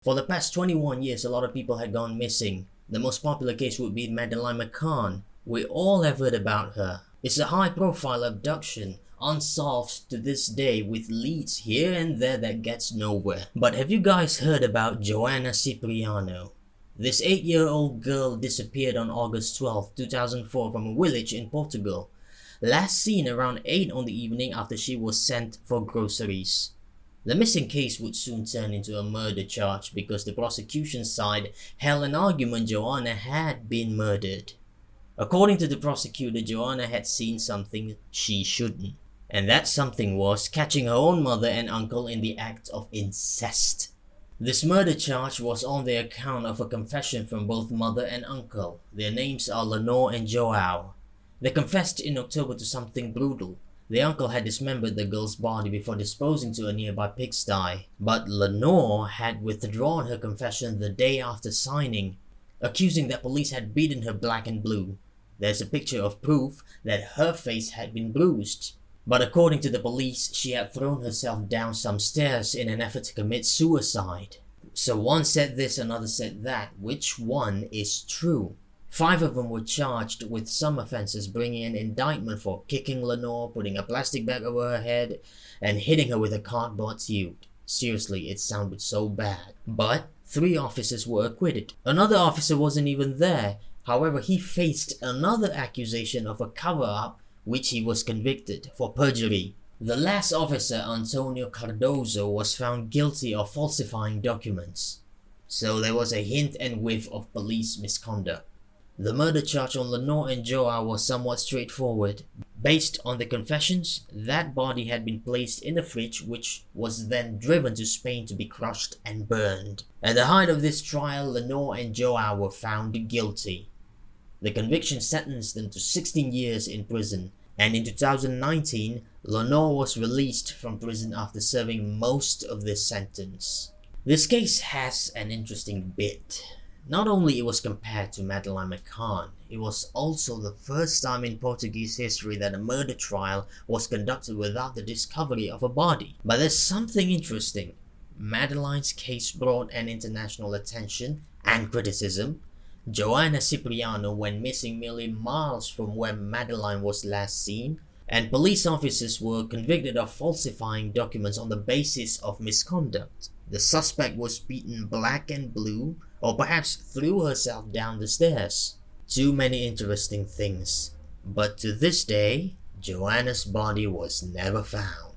For the past 21 years, a lot of people had gone missing. The most popular case would be Madeleine McCann. We all have heard about her. It's a high-profile abduction, unsolved to this day, with leads here and there that gets nowhere. But have you guys heard about Joana Cipriano? This 8-year-old girl disappeared on August 12, 2004 from a village in Portugal. Last seen around 8 on the evening after she was sent for groceries. The missing case would soon turn into a murder charge because the prosecution side held an argument Joana had been murdered. According to the prosecutor, Joana had seen something she shouldn't. And that something was catching her own mother and uncle in the act of incest. This murder charge was on the account of a confession from both mother and uncle. Their names are Lenore and Joao. They confessed in October to something brutal. The uncle had dismembered the girl's body before disposing to a nearby pigsty, but Lenore had withdrawn her confession the day after signing, accusing that police had beaten her black and blue. There's a picture of proof that her face had been bruised, but according to the police, she had thrown herself down some stairs in an effort to commit suicide. So one said this, another said that. Which one is true? 5 of them were charged with some offences, bringing an indictment for kicking Lenore, putting a plastic bag over her head, and hitting her with a cardboard tube. Seriously, it sounded so bad. But 3 officers were acquitted. Another officer wasn't even there. However, he faced another accusation of a cover-up, which he was convicted for perjury. The last officer, Antonio Cardozo, was found guilty of falsifying documents. So there was a hint and whiff of police misconduct. The murder charge on Lenore and Joao was somewhat straightforward. Based on the confessions, that body had been placed in a fridge which was then driven to Spain to be crushed and burned. At the height of this trial, Lenore and Joao were found guilty. The conviction sentenced them to 16 years in prison, and in 2019, Lenore was released from prison after serving most of this sentence. This case has an interesting bit. Not only it was compared to Madeleine McCann, it was also the first time in Portuguese history that a murder trial was conducted without the discovery of a body. But there's something interesting. Madeleine's case brought an international attention and criticism. Joana Cipriano went missing merely miles from where Madeleine was last seen, and police officers were convicted of falsifying documents on the basis of misconduct. The suspect was beaten black and blue, or perhaps threw herself down the stairs. Too many interesting things. But to this day, Joana's body was never found.